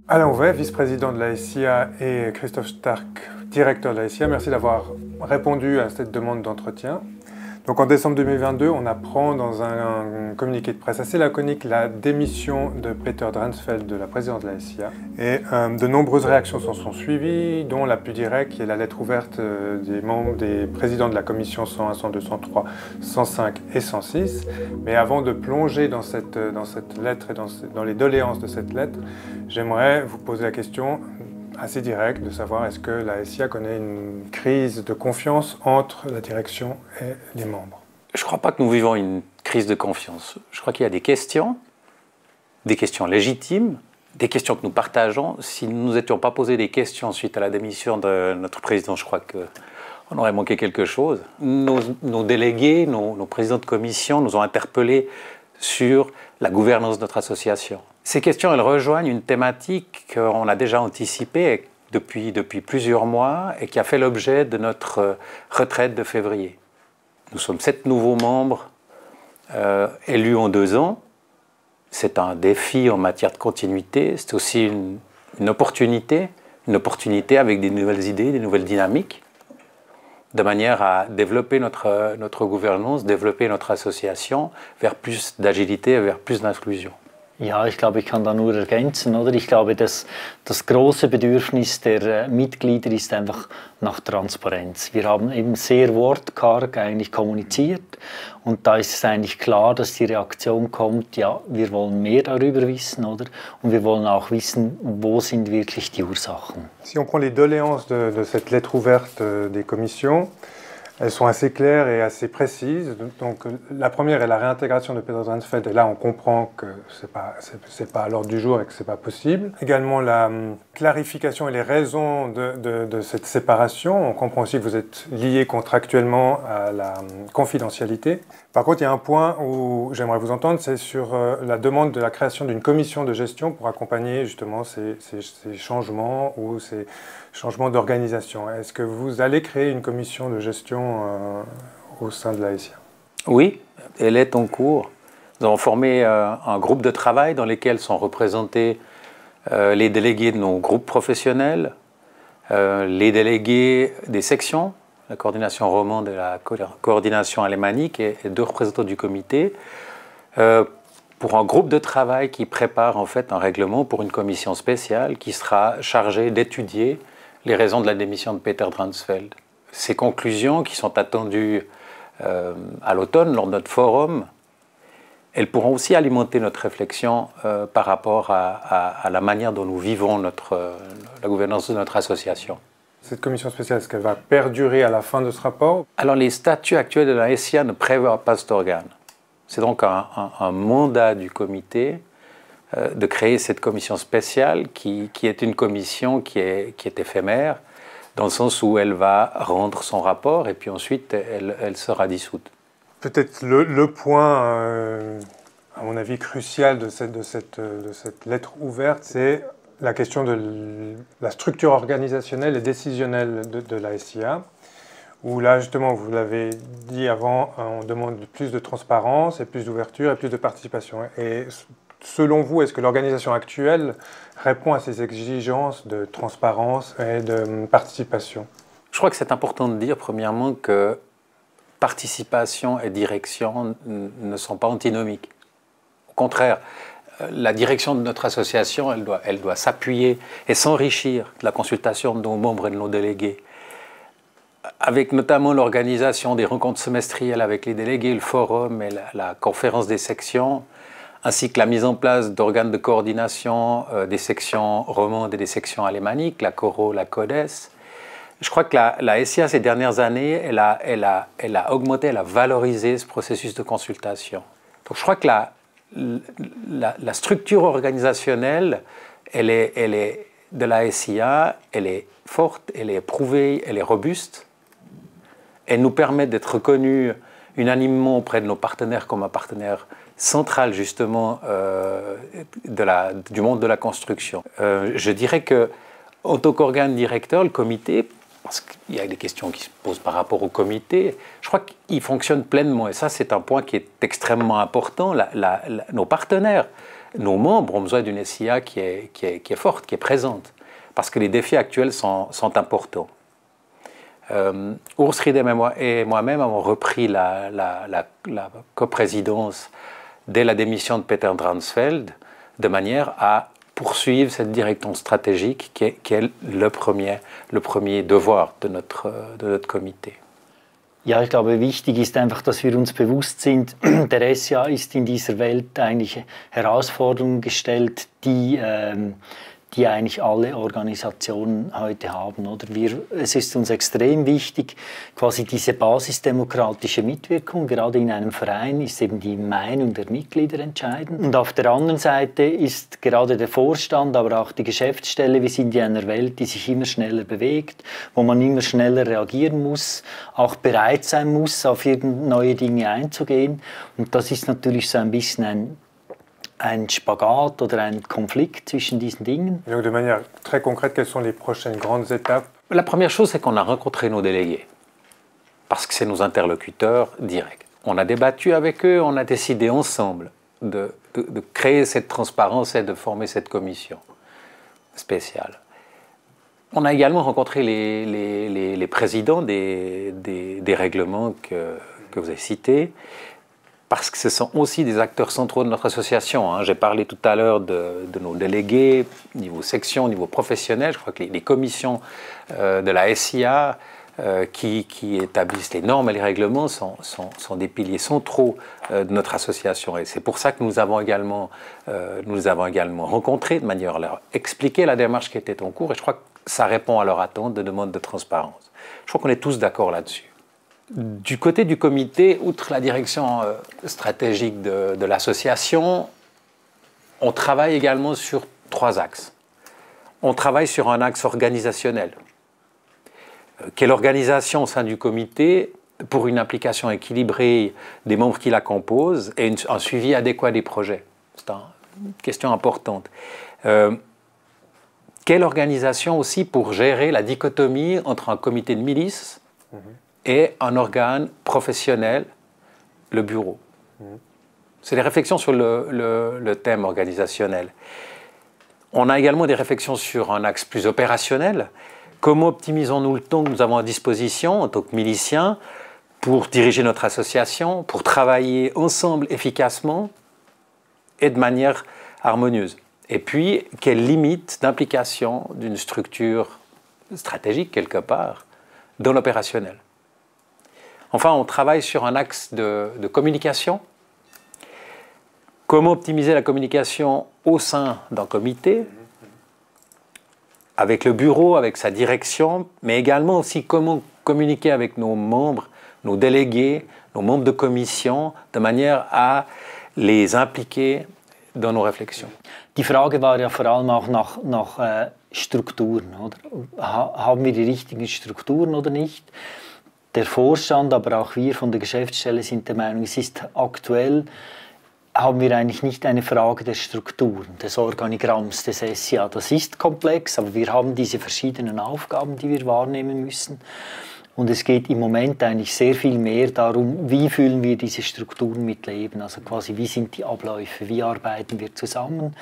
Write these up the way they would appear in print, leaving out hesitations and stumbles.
Alain Houvet, vice-président de la SIA, et Christophe Stark, directeur de la SIA, merci d'avoir répondu à cette demande d'entretien. Donc en décembre 2022, on apprend dans un communiqué de presse assez laconique la démission de Peter Dransfeld, de la présidente de la SIA. Et de nombreuses réactions s'en sont suivies, dont la plus directe, qui est la lettre ouverte des membres, des présidents de la commission 101, 102, 103, 105 et 106. Mais avant de plonger dans cette lettre et dans les doléances de cette lettre, j'aimerais vous poser la question assez directe de savoir est-ce que la SIA connaît une crise de confiance entre la direction et les membres. Je ne crois pas que nous vivons une crise de confiance. Je crois qu'il y a des questions légitimes, des questions que nous partageons. Si nous ne nous étions pas posé des questions suite à la démission de notre président, je crois qu'on aurait manqué quelque chose. Nos délégués, nos présidents de commission nous ont interpellés sur la gouvernance de notre association. Ces questions, elles rejoignent une thématique qu'on a déjà anticipée depuis plusieurs mois et qui a fait l'objet de notre retraite de février. Nous sommes 7 nouveaux membres élus en 2 ans. C'est un défi en matière de continuité, c'est aussi une opportunité avec des nouvelles idées, des nouvelles dynamiques, de manière à développer notre gouvernance, développer notre association vers plus d'agilité, vers plus d'inclusion. Ja, ich glaube, ich kann da nur ergänzen, oder? Ich glaube, dass das große Bedürfnis der Mitglieder ist einfach nach Transparenz. Wir haben eben sehr wortkarg eigentlich kommuniziert und da ist es eigentlich klar, dass die Reaktion kommt, ja, wir wollen mehr darüber wissen, oder? Und wir wollen auch wissen, wo sind wirklich die Ursachen. Si on prend les doléances de cette lettre ouverte des commissions, elles sont assez claires et assez précises. Donc, la première est la réintégration de Peter Dransfeld. Et là, on comprend que c'est pas à l'ordre du jour et que c'est pas possible. Également, la clarification et les raisons de cette séparation. On comprend aussi que vous êtes liés contractuellement à la confidentialité. Par contre, il y a un point où j'aimerais vous entendre, c'est sur la demande de la création d'une commission de gestion pour accompagner justement ces changements ou ces changements d'organisation. Est-ce que vous allez créer une commission de gestion au sein de la SIA? Oui, elle est en cours. Nous avons formé un groupe de travail dans lequel sont représentés les délégués de nos groupes professionnels, les délégués des sections, la coordination romande et la coordination alémanique et 2 représentants du comité, pour un groupe de travail qui prépare en fait un règlement pour une commission spéciale qui sera chargée d'étudier les raisons de la démission de Peter Dransfeld. Ces conclusions qui sont attendues à l'automne lors de notre forum, elles pourront aussi alimenter notre réflexion par rapport à la manière dont nous vivons la gouvernance de notre association. Cette commission spéciale, est-ce qu'elle va perdurer à la fin de ce rapport? Alors les statuts actuels de la SIA ne prévoient pas cet organe. C'est donc un mandat du comité de créer cette commission spéciale qui est une commission qui est éphémère, dans le sens où elle va rendre son rapport et puis ensuite elle sera dissoute. Peut-être le point, à mon avis, crucial de cette lettre ouverte, c'est la question de la structure organisationnelle et décisionnelle de la SIA, où là, justement, vous l'avez dit avant, on demande plus de transparence et plus d'ouverture et plus de participation. Et selon vous, est-ce que l'organisation actuelle répond à ces exigences de transparence et de participation? Je crois que c'est important de dire, premièrement, que participation et direction ne sont pas antinomiques. Au contraire, la direction de notre association, elle doit s'appuyer et s'enrichir de la consultation de nos membres et de nos délégués, avec notamment l'organisation des rencontres semestrielles avec les délégués, le forum et la conférence des sections, ainsi que la mise en place d'organes de coordination des sections romandes et des sections alémaniques, la CORO, la CODES. Je crois que la SIA, ces dernières années, elle a augmenté, elle a valorisé ce processus de consultation. Donc je crois que la structure organisationnelle, elle est de la SIA, elle est forte, elle est éprouvée, elle est robuste. Elle nous permet d'être reconnus unanimement auprès de nos partenaires comme un partenaire central justement du monde de la construction. Je dirais que en tant qu'organe directeur, le comité parce qu'il y a des questions qui se posent par rapport au comité. Je crois qu'il fonctionne pleinement, et ça c'est un point qui est extrêmement important. Nos partenaires, nos membres ont besoin d'une SIA qui est forte, qui est présente, parce que les défis actuels sont importants. Urs Riedem et moi-même avons repris la coprésidence dès la démission de Peter Dransfeld, de manière à poursuivre cette direction stratégique qui est le premier devoir de notre Komitee. Ja, ich glaube, wichtig ist einfach, dass wir uns bewusst sind, der SIA ist in dieser Welt eigentlich Herausforderungen gestellt, die eigentlich alle Organisationen heute haben. Oder es ist uns extrem wichtig, quasi diese basisdemokratische Mitwirkung. Gerade in einem Verein ist eben die Meinung der Mitglieder entscheidend. Und auf der anderen Seite ist gerade der Vorstand, aber auch die Geschäftsstelle, wir sind in einer Welt, die sich immer schneller bewegt, wo man immer schneller reagieren muss, auch bereit sein muss, auf neue Dinge einzugehen. Und das ist natürlich so ein bisschen ein Spagat oder ein Konflikt zwischen diesen Dingen. Donc de manière très concrète, quelles sont les prochaines grandes étapes? La première chose, c'est qu'on a rencontré nos délégués, parce que c'est nos interlocuteurs directs. On a débattu avec eux, on a décidé ensemble de créer cette transparence et de former cette commission spéciale. On a également rencontré les présidents des règlements que vous avez cités, parce que ce sont aussi des acteurs centraux de notre association. J'ai parlé tout à l'heure de nos délégués, niveau section, niveau professionnel. Je crois que les commissions de la SIA qui établissent les normes et les règlements sont des piliers centraux de notre association. Et c'est pour ça que nous avons également rencontré, de manière à leur expliquer la démarche qui était en cours. Et je crois que ça répond à leur attente de demande de transparence. Je crois qu'on est tous d'accord là-dessus. Du côté du comité, outre la direction stratégique de l'association, on travaille également sur 3 axes. On travaille sur un axe organisationnel, qui est l'organisation au sein du comité pour une implication équilibrée des membres qui la composent et un suivi adéquat des projets. C'est une question importante. Quelle organisation aussi pour gérer la dichotomie entre un comité de milice et un organe professionnel, le bureau. C'est des réflexions sur le thème organisationnel. On a également des réflexions sur un axe plus opérationnel. Comment optimisons-nous le temps que nous avons à disposition en tant que miliciens pour diriger notre association, pour travailler ensemble efficacement et de manière harmonieuse? Et puis, quelles limites d'implication d'une structure stratégique, quelque part, dans l'opérationnel? Enfin, on travaille sur un axe de communication. Comment optimiser la communication au sein d'un comité, avec le bureau, avec sa direction, mais également aussi comment communiquer avec nos membres, nos délégués, nos membres de commission, de manière à les impliquer dans nos réflexions. Die Frage war ja vor allem auch nach Strukturen. Oder? Haben wir die richtigen Strukturen oder nicht? Der Vorstand, aber auch wir von der Geschäftsstelle sind der Meinung, es ist aktuell, haben wir eigentlich nicht eine Frage der Strukturen, des Organigramms des SIA. Das ist komplex, aber wir haben diese verschiedenen Aufgaben, die wir wahrnehmen müssen. Und es geht im Moment eigentlich sehr viel mehr darum, wie füllen wir diese Strukturen mit Leben, also quasi wie sind die Abläufe, wie arbeiten wir zusammen.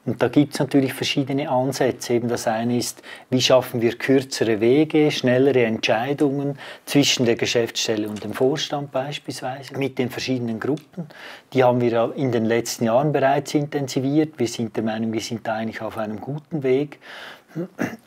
Und da gibt es natürlich verschiedene Ansätze. Eben das eine ist, wie schaffen wir kürzere Wege, schnellere Entscheidungen zwischen der Geschäftsstelle und dem Vorstand beispielsweise, mit den verschiedenen Gruppen. Die haben wir in den letzten Jahren bereits intensiviert. Wir sind der Meinung, wir sind da eigentlich auf einem guten Weg.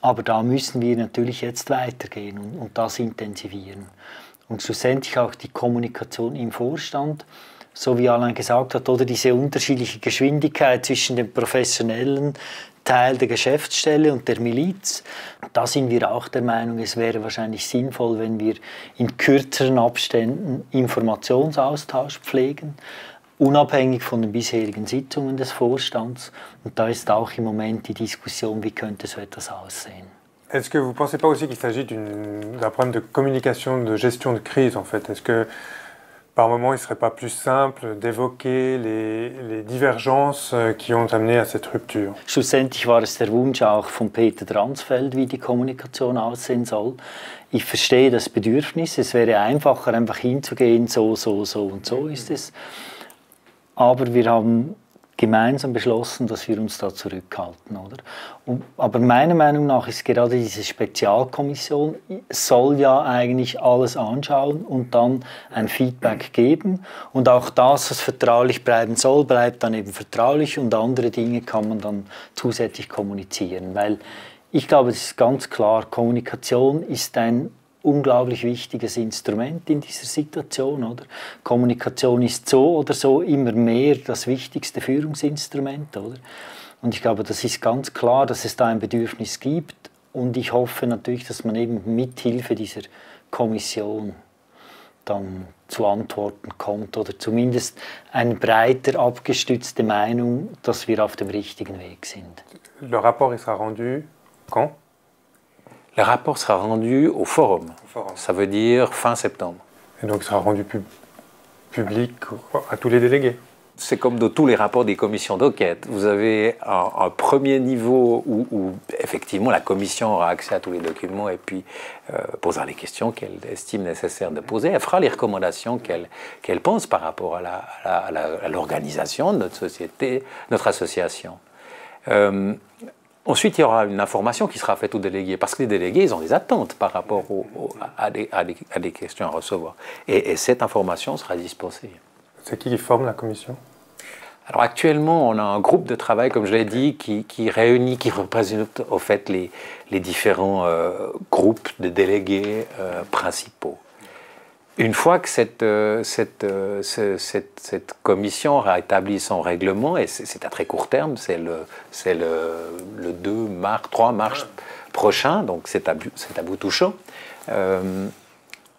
Aber da müssen wir natürlich jetzt weitergehen und das intensivieren. Und schlussendlich auch die Kommunikation im Vorstand, so wie Alain gesagt hat, oder diese unterschiedliche Geschwindigkeit zwischen dem professionellen Teil der Geschäftsstelle und der Miliz. Da sind wir auch der Meinung, es wäre wahrscheinlich sinnvoll, wenn wir in kürzeren Abständen Informationsaustausch pflegen, unabhängig von den bisherigen Sitzungen des Vorstands. Und da ist auch im Moment die Diskussion, wie könnte so etwas aussehen. Est-ce que vous ne pensez pas aussi qu'il s'agit d'un problème de communication, de gestion de crise en fait? Est-ce que par moment, il ne serait pas plus simple d'évoquer les divergences qui ont amené à cette rupture? Schlussendlich war es der Wunsch auch von Peter Dransfeld, wie die Kommunikation aussehen soll. Ich verstehe das Bedürfnis, es wäre einfacher, einfach hinzugehen, so und so ist es. Aber wir haben gemeinsam beschlossen, dass wir uns da zurückhalten. Oder? Aber meiner Meinung nach ist gerade diese Spezialkommission, soll ja eigentlich alles anschauen und dann ein Feedback geben. Und auch das, was vertraulich bleiben soll, bleibt dann eben vertraulich und andere Dinge kann man dann zusätzlich kommunizieren. Weil ich glaube, es ist ganz klar, Kommunikation ist ein unglaublich wichtiges Instrument in dieser Situation. Oder? Kommunikation ist so oder so immer mehr das wichtigste Führungsinstrument. Oder? Und ich glaube, das ist ganz klar, dass es da ein Bedürfnis gibt. Und ich hoffe natürlich, dass man eben mit Hilfe dieser Kommission dann zu Antworten kommt oder zumindest eine breiter abgestützte Meinung, dass wir auf dem richtigen Weg sind. Le rapport sera rendu quand? Le rapport sera rendu au forum. Ça veut dire fin septembre. Et donc, il sera rendu public à tous les délégués. C'est comme dans tous les rapports des commissions d'enquête. Vous avez un premier niveau où effectivement la commission aura accès à tous les documents et puis posera les questions qu'elle estime nécessaire de poser. Elle fera les recommandations qu'elle pense par rapport à l'organisation de notre société, notre association. Ensuite, il y aura une information qui sera faite aux délégués, parce que les délégués, ils ont des attentes par rapport à des questions à recevoir. Et cette information sera dispensée. C'est qui forme la commission? Alors actuellement, on a un groupe de travail, comme je l'ai dit, qui réunit, qui représente au fait les différents groupes de délégués principaux. Une fois que cette commission aura établi son règlement, et c'est à très court terme, c'est le 3 mars prochain, donc c'est à bout touchant.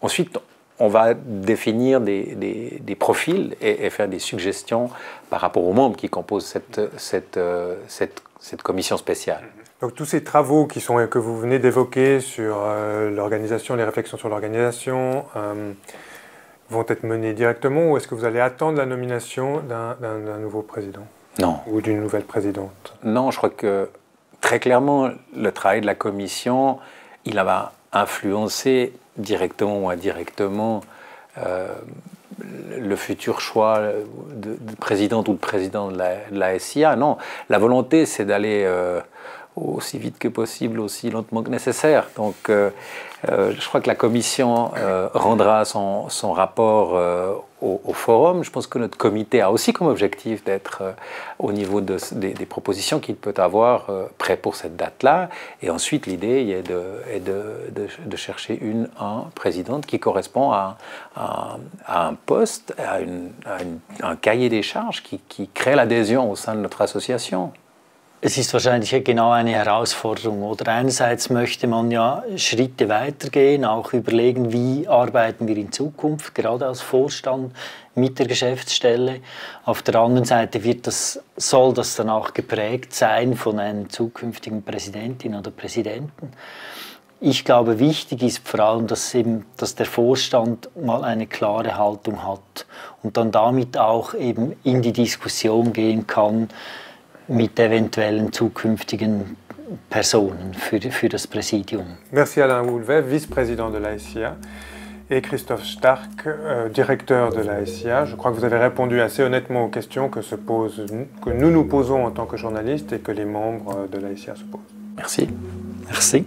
Ensuite, on va définir des profils et faire des suggestions par rapport aux membres qui composent cette commission spéciale. Donc tous ces travaux que vous venez d'évoquer sur l'organisation, les réflexions sur l'organisation, vont être menés directement ou est-ce que vous allez attendre la nomination d'un nouveau président? Non. Ou d'une nouvelle présidente? Non, je crois que très clairement, le travail de la commission, il va influencer directement ou indirectement le futur choix de présidente ou de président de la SIA. Non, la volonté, c'est d'aller aussi vite que possible, aussi lentement que nécessaire. Donc, je crois que la commission rendra son rapport au forum. Je pense que notre comité a aussi comme objectif d'être au niveau des propositions qu'il peut avoir prêt pour cette date-là. Et ensuite, l'idée est de chercher un présidente qui correspond à un poste, à un cahier des charges qui crée l'adhésion au sein de notre association. Es ist wahrscheinlich genau eine Herausforderung. Oder einerseits möchte man ja Schritte weitergehen, auch überlegen, wie arbeiten wir in Zukunft, gerade als Vorstand mit der Geschäftsstelle. Auf der anderen Seite soll das dann auch geprägt sein von einer zukünftigen Präsidentin oder Präsidenten. Ich glaube, wichtig ist vor allem, dass der Vorstand mal eine klare Haltung hat und dann damit auch eben in die Diskussion gehen kann, mit eventuellen zukünftigen Personen für das Präsidium. Merci Alain Houlvet, vice-président de la SIA, et Christophe Starck, directeur de la SIA. Je crois que vous avez répondu assez honnêtement aux questions que nous posons en tant que journalistes et que les membres de la SIA se posent. Merci. Merci.